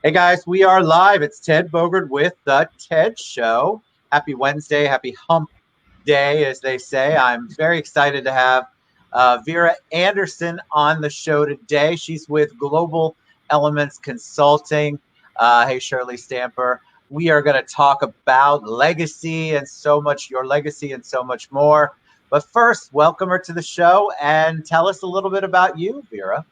Hey guys, we are live. It's Ted Bogard with The TED Show. Happy Wednesday, happy hump day, as they say. I'm very excited to have Vera Anderson on the show today. She's with Global Elements Consulting. Hey, Shirley Stamper. We are going to talk about legacy and so much, your legacy and so much more. But first, welcome her to the show and tell us a little bit about you, Vera.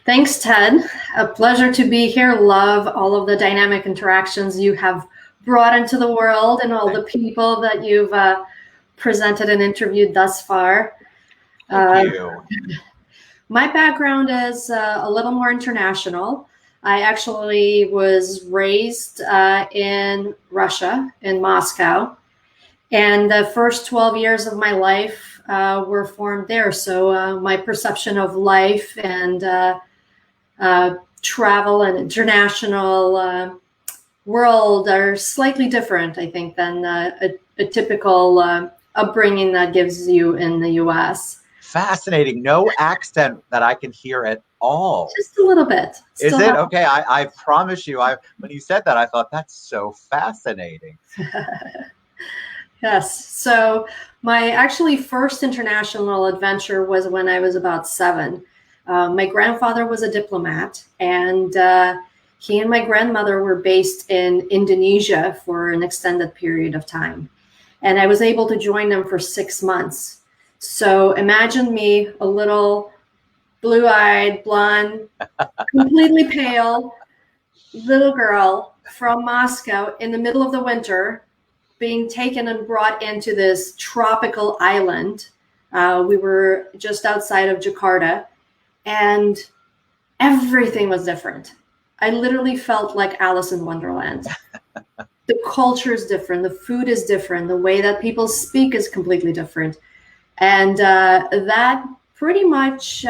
Thanks, Ted. A pleasure to be here. Love all of the dynamic interactions you have brought into the world and all the people that you've presented and interviewed thus far. Thank you. My background is a little more international. I actually was raised in Russia, in Moscow, and the first 12 years of my life were formed there. So my perception of life and travel and international world are slightly different, I think, than a typical upbringing that gives you in the U.S. Fascinating. No accent that I can hear at all. Just a little bit. Is it? Okay, I promise you, when you said that, I thought that's so fascinating. Yes. So my actually first international adventure was when I was about 7. My grandfather was a diplomat, and he and my grandmother were based in Indonesia for an extended period of time. And I was able to join them for 6 months. So imagine me, a little blue-eyed, blonde, completely pale little girl from Moscow in the middle of the winter, being taken and brought into this tropical island. We were just outside of Jakarta. And everything was different. I literally felt like Alice in Wonderland. The culture is different. The food is different. The way that people speak is completely different. And that pretty much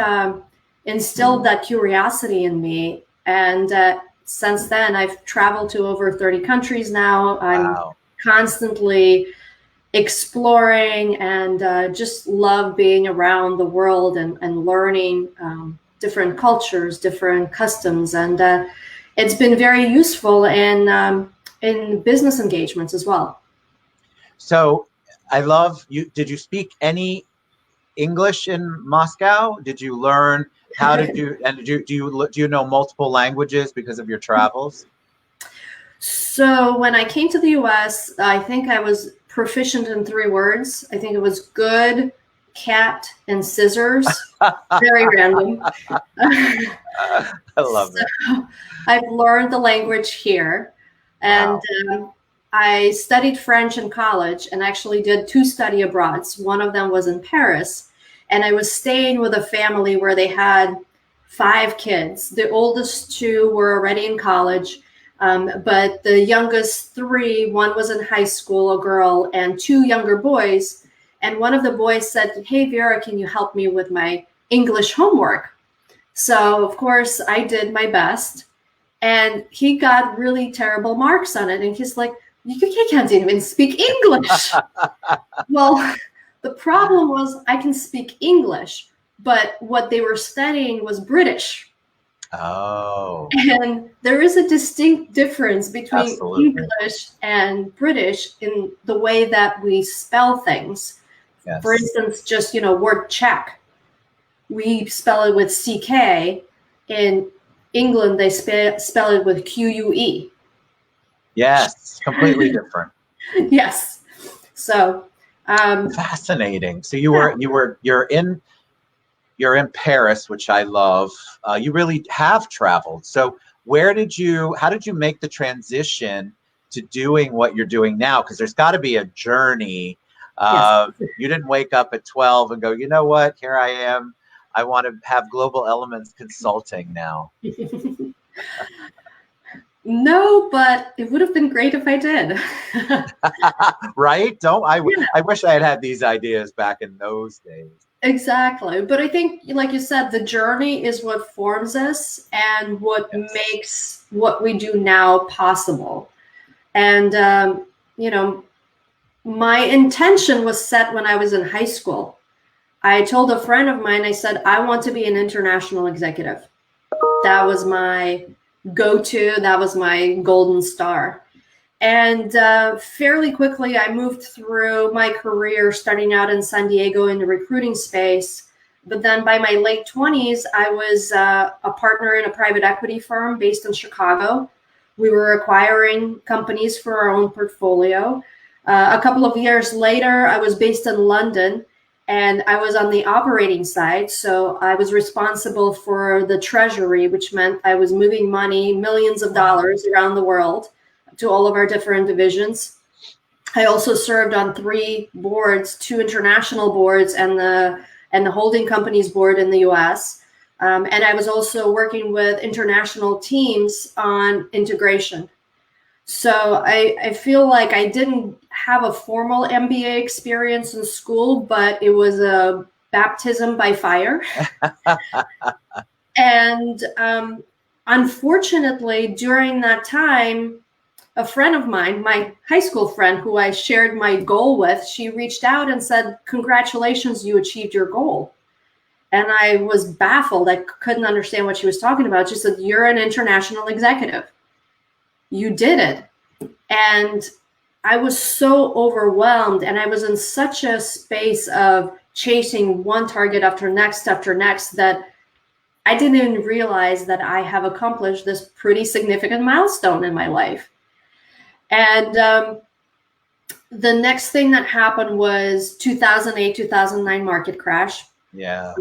instilled that curiosity in me. And since then, I've traveled to over 30 countries now. I'm constantly exploring and just love being around the world and learning different cultures, different customs, and it's been very useful in business engagements as well. So I love you. Did you speak any English in Moscow? Did you learn how to do, and do you know multiple languages because of your travels? So when I came to the US, I think I was proficient in 3 words. I think it was good, cat, and scissors. Very random. I love that. I've learned the language here. And I studied French in college and actually did 2 study abroads. One of them was in Paris. And I was staying with a family where they had 5 kids. The oldest 2 were already in college. But the youngest 3, one was in high school, a girl, and 2 younger boys. And one of the boys said, "Hey, Vera, can you help me with my English homework?" So, of course, I did my best. And he got really terrible marks on it. And he's like, "You can't even speak English." Well, the problem was I can speak English, but what they were studying was British. Oh. And there is a distinct difference between English and British in the way that we spell things. Yes. For instance, just, word check. We spell it with CK. In England, they spell it with QUE. Yes, completely different. Yes. So fascinating. So you're in Paris, which I love. You really have traveled. So how did you make the transition to doing what you're doing now? Because there's got to be a journey. Yes. You didn't wake up at 12 and go, "You know what? Here I am. I want to have Global Elements Consulting now." No, but it would have been great if I did. Right? I wish I had these ideas back in those days. Exactly. But I think, like you said, the journey is what forms us and what makes what we do now possible. And, my intention was set when I was in high school. I told a friend of mine, I said, "I want to be an international executive." That was my go-to. That was my golden star. And fairly quickly, I moved through my career, starting out in San Diego in the recruiting space. But then by my late 20s, I was a partner in a private equity firm based in Chicago. We were acquiring companies for our own portfolio. A couple of years later, I was based in London, and I was on the operating side. So I was responsible for the treasury, which meant I was moving money, millions of dollars around the world to all of our different divisions. I also served on 3 boards, 2 international boards, and the holding companies board in the US. And I was also working with international teams on integration. So I feel like I didn't have a formal MBA experience in school, but it was a baptism by fire. And unfortunately, during that time, a friend of mine, my high school friend who I shared my goal with, she reached out and said, "Congratulations, you achieved your goal." And I was baffled. I couldn't understand what she was talking about. She said, "You're an international executive. You did it." And I was so overwhelmed, and I was in such a space of chasing one target after next, that I didn't even realize that I have accomplished this pretty significant milestone in my life. And the next thing that happened was 2008, 2009 market crash. Yeah.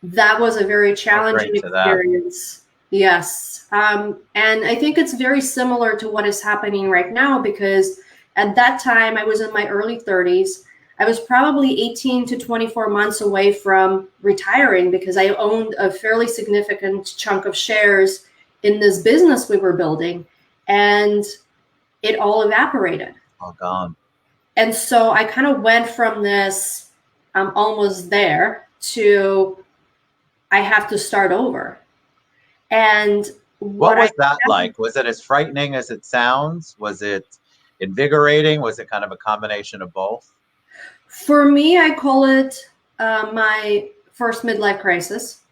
That was a very challenging experience. Yes. And I think it's very similar to what is happening right now, because at that time I was in my early 30s. I was probably 18 to 24 months away from retiring, because I owned a fairly significant chunk of shares in this business we were building, and it all evaporated. All gone. And so I kind of went from this, I'm almost there, to I have to start over. And what was that like? Was it as frightening as it sounds? Was it invigorating? Was it kind of a combination of both? For me, I call it my first midlife crisis.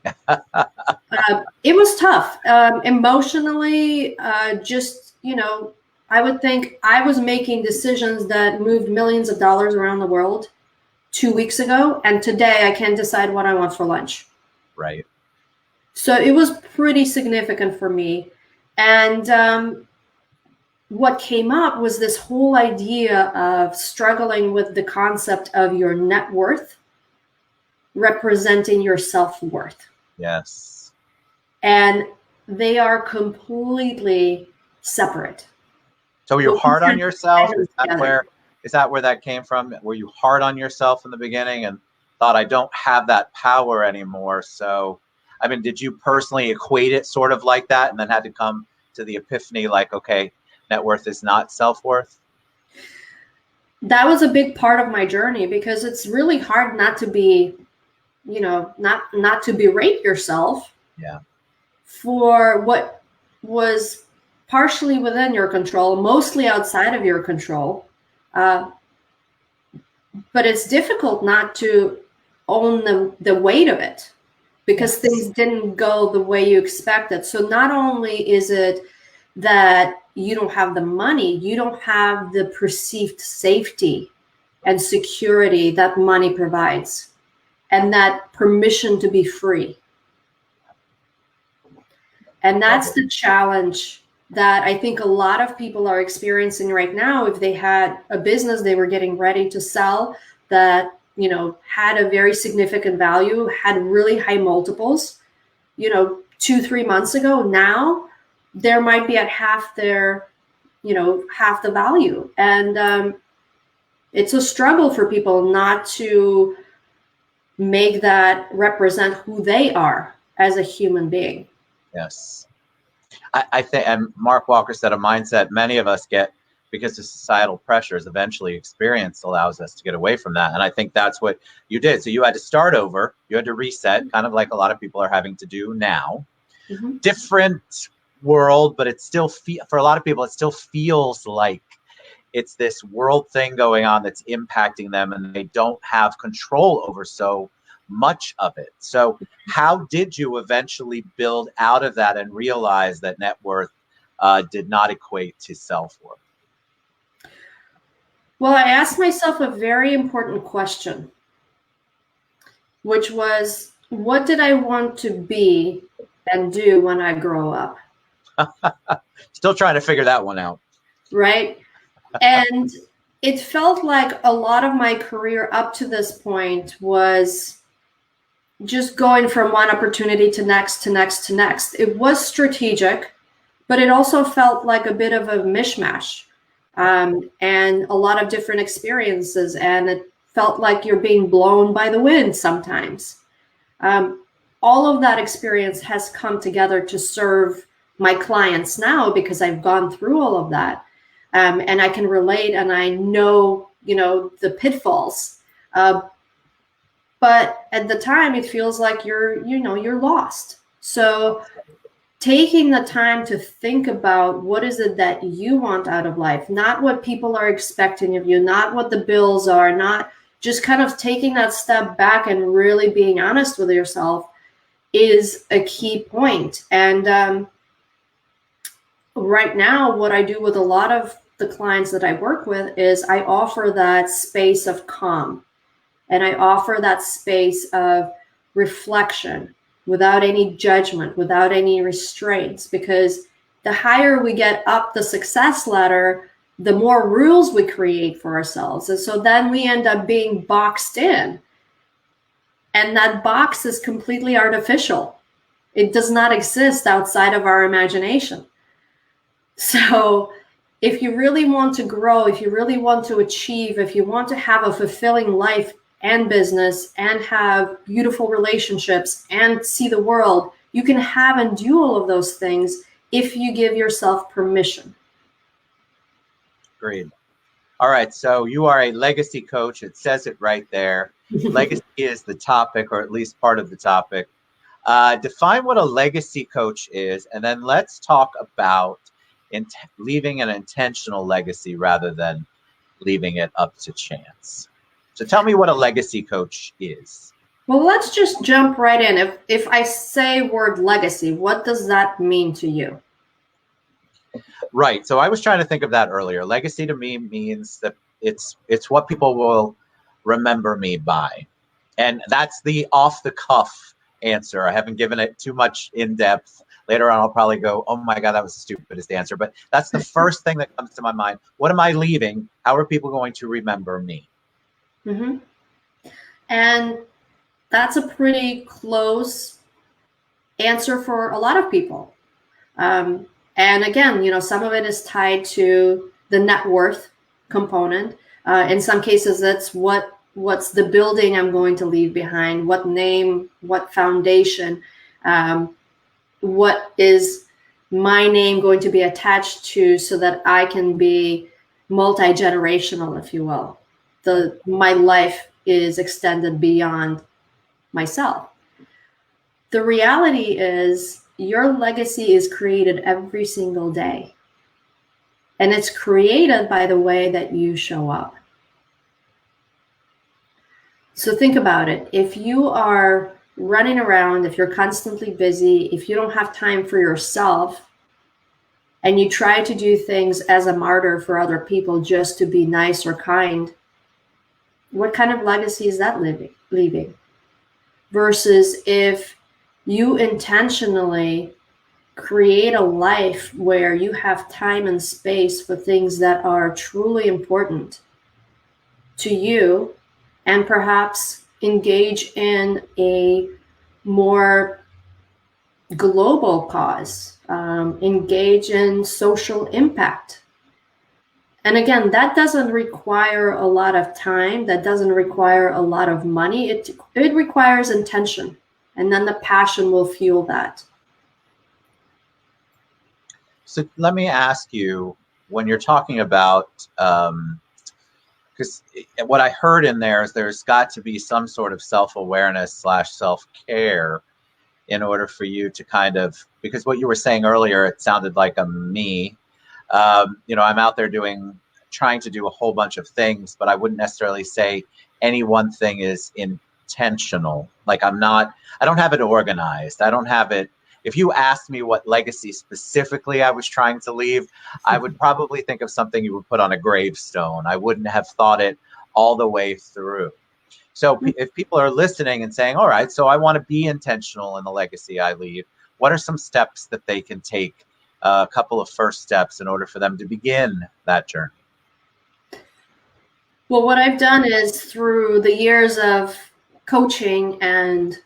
It was tough. Emotionally, I would think I was making decisions that moved millions of dollars around the world 2 weeks ago, and today I can't decide what I want for lunch. Right. So it was pretty significant for me. And what came up was this whole idea of struggling with the concept of your net worth representing your self-worth. Yes. And they are completely separate. So you're hard on yourself? Is that where that came from? Were you hard on yourself in the beginning and thought, I don't have that power anymore? So, I mean, did you personally equate it sort of like that, and then had to come to the epiphany like, okay, net worth is not self-worth? That was a big part of my journey, because it's really hard not to be, not to berate yourself. Yeah. For what was partially within your control, mostly outside of your control. But it's difficult not to own the weight of it, because things didn't go the way you expected. So not only is it that you don't have the money, you don't have the perceived safety and security that money provides, and that permission to be free. And that's the challenge that I think a lot of people are experiencing right now. If they had a business they were getting ready to sell that, had a very significant value, had really high multiples, 2-3 months ago, now there might be at half their, half the value. And it's a struggle for people not to make that represent who they are as a human being. Yes. I think, and Mark Walker said, a mindset many of us get because of societal pressures eventually experience allows us to get away from that. And I think that's what you did. So you had to start over. You had to reset, kind of like a lot of people are having to do now. Mm-hmm. Different world, but it's still, for a lot of people, it still feels like it's this world thing going on that's impacting them, and they don't have control over so much of it. So how did you eventually build out of that and realize that net worth did not equate to self-worth? Well, I asked myself a very important question, which was, what did I want to be and do when I grow up? Still trying to figure that one out. Right? And it felt like a lot of my career up to this point was just going from one opportunity to next, to next, to next. It was strategic, but it also felt like a bit of a mishmash, and a lot of different experiences. And it felt like you're being blown by the wind sometimes. All of that experience has come together to serve my clients now, because I've gone through all of that. And I can relate, and I know, the pitfalls. But at the time, it feels like you're lost. So taking the time to think about what is it that you want out of life, not what people are expecting of you, not what the bills are, not just kind of taking that step back and really being honest with yourself is a key point. And right now, what I do with a lot of the clients that I work with is I offer that space of calm, and I offer that space of reflection without any judgment, without any restraints, because the higher we get up the success ladder, the more rules we create for ourselves. And so then we end up being boxed in. And that box is completely artificial. It does not exist outside of our imagination. So if you really want to grow, if you really want to achieve, if you want to have a fulfilling life and business and have beautiful relationships and see the world, you can have and do all of those things if you give yourself permission. Agreed. All right. So you are a legacy coach. It says it right there. Legacy is the topic, or at least part of the topic. Define what a legacy coach is, and then let's talk about leaving an intentional legacy rather than leaving it up to chance. So tell me what a legacy coach is. Well, let's just jump right in. If I say word legacy, what does that mean to you? Right. So I was trying to think of that earlier. Legacy to me means that it's what people will remember me by. And that's the off the cuff answer. I haven't given it too much in depth. Later on, I'll probably go, oh my God, that was the stupidest answer. But that's the first thing that comes to my mind. What am I leaving? How are people going to remember me? Mm-hmm. And that's a pretty close answer for a lot of people. And again, some of it is tied to the net worth component. In some cases, that's what's the building I'm going to leave behind, what name, what foundation, what is my name going to be attached to, so that I can be multi-generational, if you will. My life is extended beyond myself. The reality is your legacy is created every single day. And it's created by the way that you show up. So think about it. If you are running around, if you're constantly busy, if you don't have time for yourself, and you try to do things as a martyr for other people just to be nice or kind, what kind of legacy is that leaving? Versus if you intentionally create a life where you have time and space for things that are truly important to you, and perhaps engage in a more global cause, engage in social impact. And again, that doesn't require a lot of time. That doesn't require a lot of money. It requires intention. And then the passion will fuel that. So let me ask you, when you're talking about, because what I heard in there is there's got to be some sort of self-awareness / self-care in order for you to kind of, because what you were saying earlier, it sounded like a me. I'm out there trying to do a whole bunch of things, but I wouldn't necessarily say any one thing is intentional. Like I don't have it organized. I don't have it. If you asked me what legacy specifically I was trying to leave, I would probably think of something you would put on a gravestone. I wouldn't have thought it all the way through. So if people are listening and saying, all right, so I want to be intentional in the legacy I leave, what are some steps that they can take, a couple of first steps in order for them to begin that journey? Well, what I've done is through the years of coaching and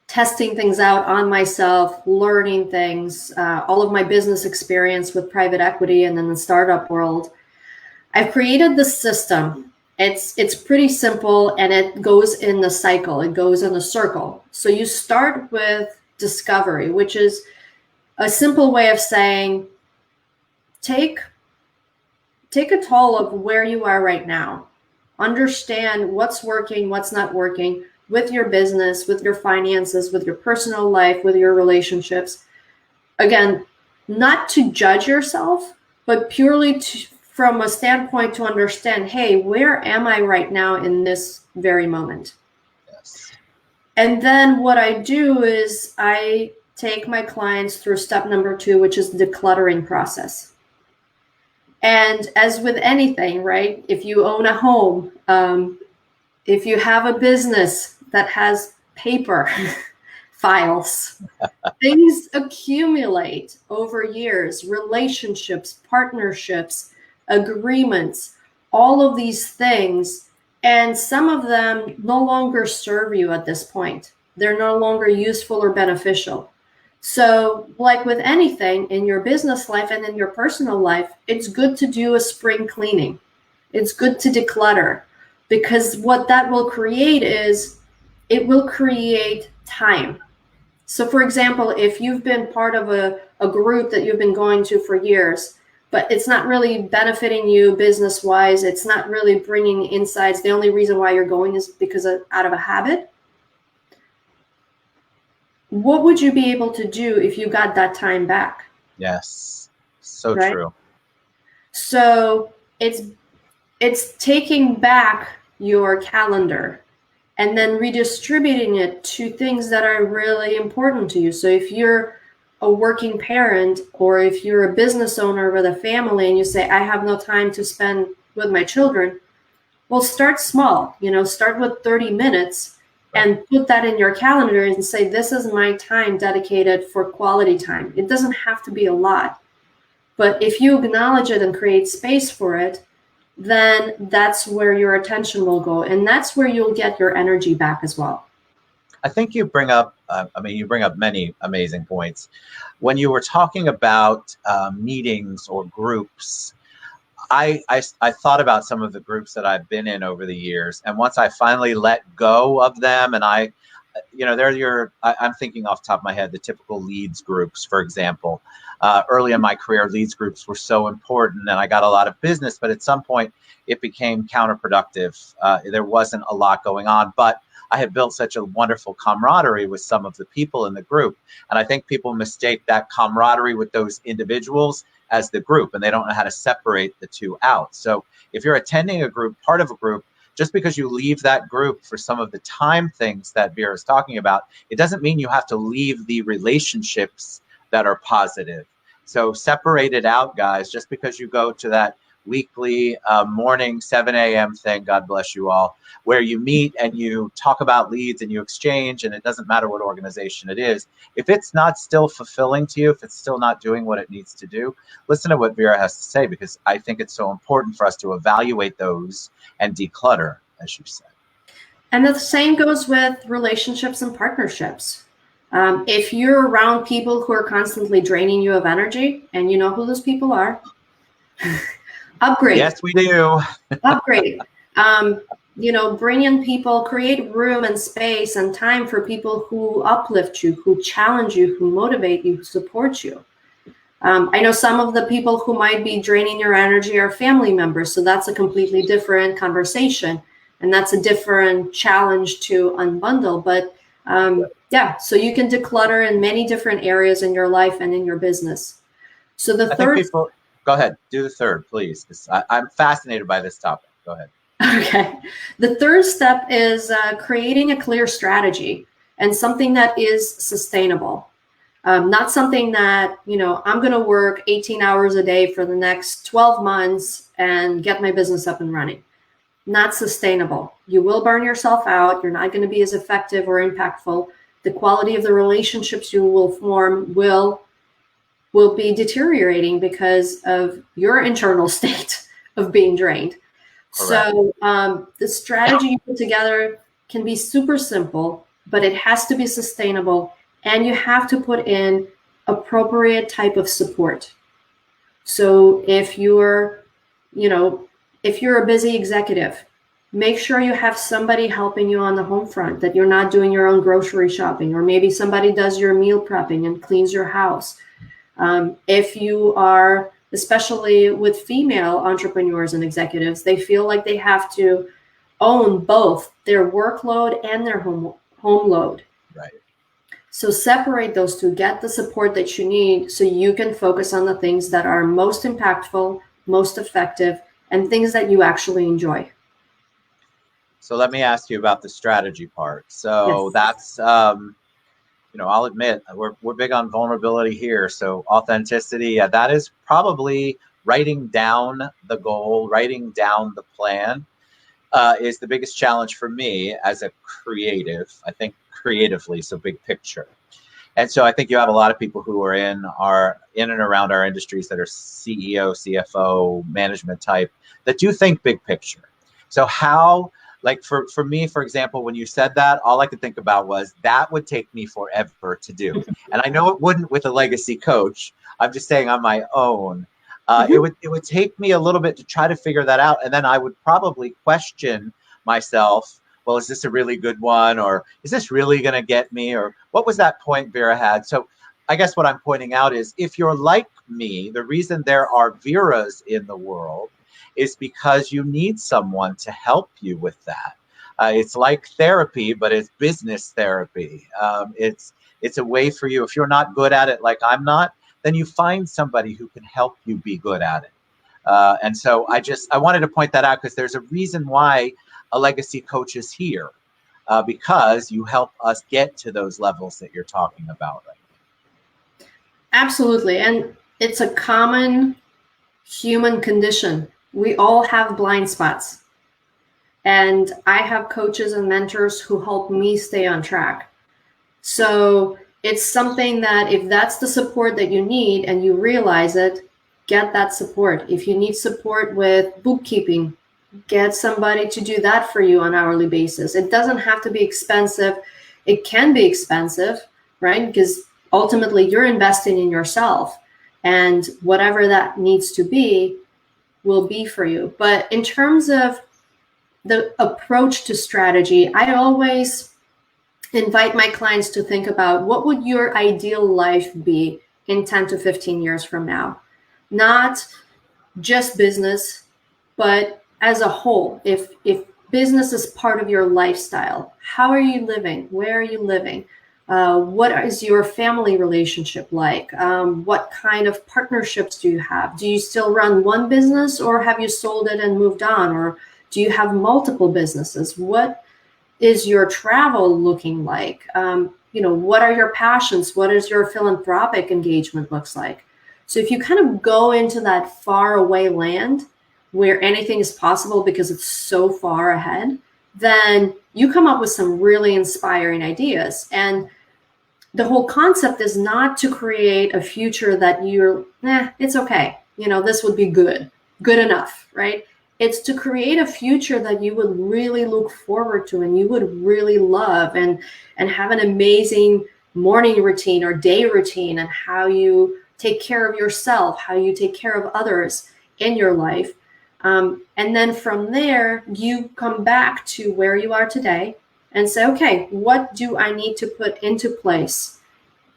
testing things out on myself, learning things, all of my business experience with private equity and in the startup world, I've created this system. It's pretty simple, and it goes in the cycle. It goes in a circle. So you start with discovery, which is a simple way of saying, take a toll of where you are right now. Understand what's working, what's not working with your business, with your finances, with your personal life, with your relationships. Again, not to judge yourself, but purely from a standpoint to understand, hey, where am I right now in this very moment? Yes. And then what I do is I take my clients through step number 2, which is the decluttering process. And as with anything, right, if you own a home, if you have a business that has paper files, things accumulate over years, relationships, partnerships, agreements, all of these things. And some of them no longer serve you at this point. They're no longer useful or beneficial. So like with anything in your business life and in your personal life, it's good to do a spring cleaning. It's good to declutter, because what that will create is it will create time. So for example, if you've been part of a group that you've been going to for years, but it's not really benefiting you business-wise, it's not really bringing insights, the only reason why you're going is because out of a habit, what would you be able to do if you got that time back? Yes, so right? true. So it's taking back your calendar and then redistributing it to things that are really important to you. So if you're a working parent, or if you're a business owner with a family and you say, I have no time to spend with my children, well, start small, start with 30 minutes and put that in your calendar and say, this is my time dedicated for quality time. It doesn't have to be a lot, but if you acknowledge it and create space for it, then that's where your attention will go. And that's where you'll get your energy back as well. I think you bring up, you bring up many amazing points. When you were talking about meetings or groups, I thought about some of the groups that I've been in over the years. And once I finally let go of them, and I'm thinking off the top of my head, the typical leads groups, for example. Early in my career, leads groups were so important, and I got a lot of business, but at some point it became counterproductive. There wasn't a lot going on, but I had built such a wonderful camaraderie with some of the people in the group. And I think people mistake that camaraderie with those individuals as the group, and they don't know how to separate the two out. So if you're attending a group, part of a group, just because you leave that group for some of the time things that Vera is talking about, it doesn't mean you have to leave the relationships that are positive. So separate it out, guys. Just because you go to that weekly morning 7 a.m. thing, God bless you all, where you meet and you talk about leads and you exchange, and it doesn't matter what organization it is. If it's not still fulfilling to you, if it's still not doing what it needs to do, listen to what Vera has to say, because I think it's so important for us to evaluate those and declutter, as you said. And the same goes with relationships and partnerships. If you're around people who are constantly draining you of energy, and you know who those people are, upgrade. Yes, we do. Upgrade. Bring in people, create room and space and time for people who uplift you, who challenge you, who motivate you, who support you. I know some of the people who might be draining your energy are family members, so that's a completely different conversation, and that's a different challenge to unbundle. But so you can declutter in many different areas in your life and in your business. So the third. Go ahead, do the third, please. I'm fascinated by this topic. Go ahead. Okay. The third step is creating a clear strategy and something that is sustainable. Not something that, I'm going to work 18 hours a day for the next 12 months and get my business up and running. Not sustainable. You will burn yourself out. You're not going to be as effective or impactful. The quality of the relationships you will form will be deteriorating because of your internal state of being drained. Correct. So the strategy you put together can be super simple, but it has to be sustainable, and you have to put in appropriate type of support. So if you're a busy executive, make sure you have somebody helping you on the home front, that you're not doing your own grocery shopping, or maybe somebody does your meal prepping and cleans your house. If you are, especially with female entrepreneurs and executives, they feel like they have to own both their workload and their home load. Right. So separate those two, get the support that you need so you can focus on the things that are most impactful, most effective, and things that you actually enjoy. So let me ask you about the strategy part. So Yes. that's, I'll admit we're big on vulnerability here. So authenticity, that is probably writing down the goal, writing down the plan is the biggest challenge for me as a creative. I think creatively, so big picture. And so I think you have a lot of people who are in and around our industries that are CEO, CFO, management type that do think big picture. So how, like for me, for example, when you said that, all I could think about was that would take me forever to do. And I know it wouldn't with a legacy coach. I'm just saying on my own. It would take me a little bit to try to figure that out. And then I would probably question myself, well, is this a really good one? Or is this really going to get me? Or what was that point Vera had? So I guess what I'm pointing out is if you're like me, the reason there are Veras in the world is because you need someone to help you with that. It's like therapy, but it's business therapy. It's a way for you, if you're not good at it like I'm not, then you find somebody who can help you be good at it. And so I wanted to point that out because there's a reason why a legacy coach is here, because you help us get to those levels that you're talking about. Right? Absolutely. And it's a common human condition. We all have blind spots. And I have coaches and mentors who help me stay on track. So it's something that if that's the support that you need and you realize it, get that support. If you need support with bookkeeping, get somebody to do that for you on an hourly basis. It doesn't have to be expensive. It can be expensive, right? Because ultimately you're investing in yourself, and whatever that needs to be will be for you. But in terms of the approach to strategy, I always invite my clients to think about what would your ideal life be in 10 to 15 years from now? Not just business, but as a whole. If business is part of your lifestyle, how are you living? Where are you living? What is your family relationship like? What kind of partnerships do you have? Do you still run one business, or have you sold it and moved on? Or do you have multiple businesses? What is your travel looking like? What are your passions? What is your philanthropic engagement looks like? So if you kind of go into that far away land where anything is possible because it's so far ahead, then you come up with some really inspiring ideas. And the whole concept is not to create a future that it's okay. This would be good enough, right? It's to create a future that you would really look forward to and you would really love, and have an amazing morning routine or day routine, and how you take care of yourself, how you take care of others in your life. And then from there, you come back to where you are today and say, okay, what do I need to put into place?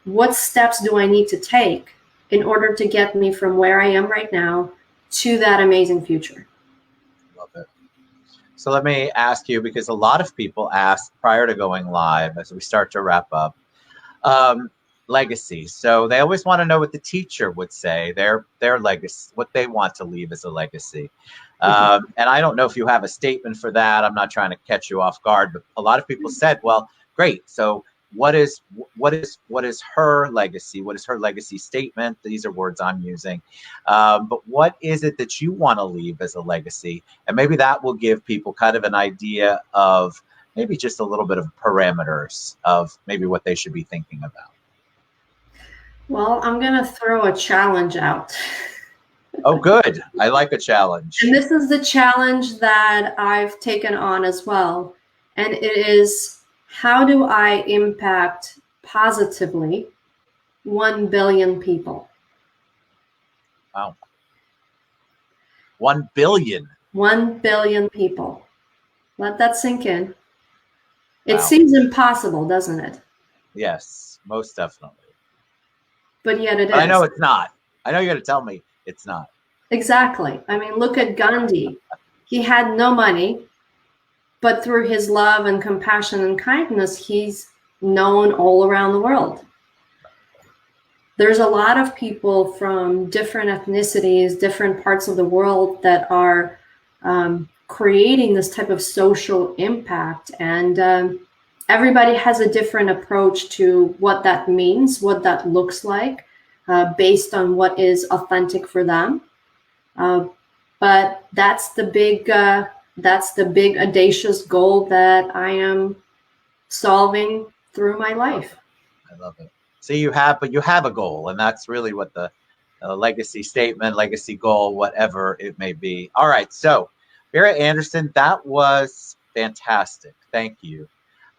What steps do I need to take in order to get me from where I am right now to that amazing future? Love it. So let me ask you, because a lot of people ask prior to going live, as we start to wrap up, legacy. So they always want to know what the teacher would say, their legacy, what they want to leave as a legacy. And I don't know if you have a statement for that. I'm not trying to catch you off guard, but a lot of people said, well, great. So what is her legacy? What is her legacy statement? These are words I'm using. But what is it that you want to leave as a legacy? And maybe that will give people kind of an idea of maybe just a little bit of parameters of maybe what they should be thinking about. Well, I'm going to throw a challenge out. Oh, good. I like a challenge. And this is the challenge that I've taken on as well. And it is, how do I impact positively 1 billion people? Wow. 1 billion. 1 billion people. Let that sink in. It Wow. seems impossible, doesn't it? Yes, most definitely. But yet it is. I know it's not. I know you're going to tell me it's not. Exactly. I mean, look at Gandhi. He had no money, but through his love and compassion and kindness, he's known all around the world. There's a lot of people from different ethnicities, different parts of the world that are creating this type of social impact. And everybody has a different approach to what that means, what that looks like, based on what is authentic for them. But that's the big audacious goal that I am solving through my life. I love it. So you have a goal, and that's really what the legacy statement, legacy goal, whatever it may be. All right. So Vera Anderson, that was fantastic. Thank you.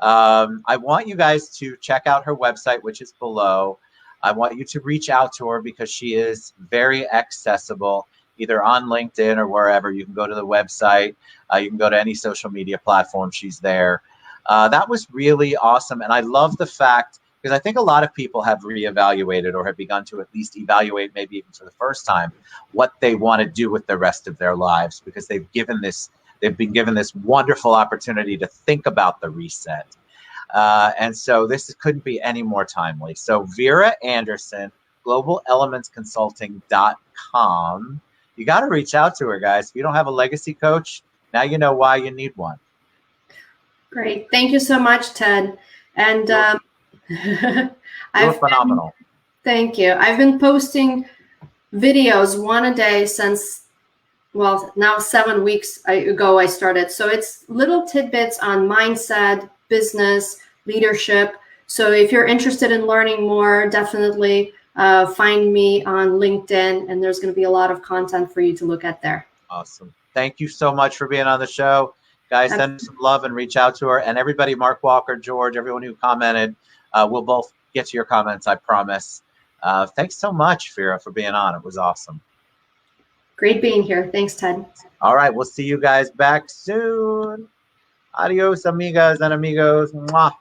I want you guys to check out her website, which is below. I want you to reach out to her because she is very accessible, either on LinkedIn or wherever. You can go to the website. You can go to any social media platform. She's there. That was really awesome. And I love the fact, because I think a lot of people have reevaluated or have begun to at least evaluate, maybe even for the first time, what they want to do with the rest of their lives, because they've been given this wonderful opportunity to think about the reset. And so this couldn't be any more timely. So Vera Anderson, globalelementsconsulting.com. You got to reach out to her, guys. If you don't have a legacy coach, now you know why you need one. Great. Thank you so much, Ted. And you're phenomenal. Thank you. I've been posting videos, one a day since, well, now 7 weeks ago I started. So it's little tidbits on mindset, business, leadership. So if you're interested in learning more, definitely find me on LinkedIn, and there's going to be a lot of content for you to look at there. Awesome. Thank you so much for being on the show. Guys, send her some love and reach out to her. And everybody, Mark Walker, George, everyone who commented, we'll both get to your comments, I promise. Thanks so much, Vera, for being on. It was awesome. Great being here. Thanks, Ted. All right. We'll see you guys back soon. Adios, amigas and amigos. Mwah.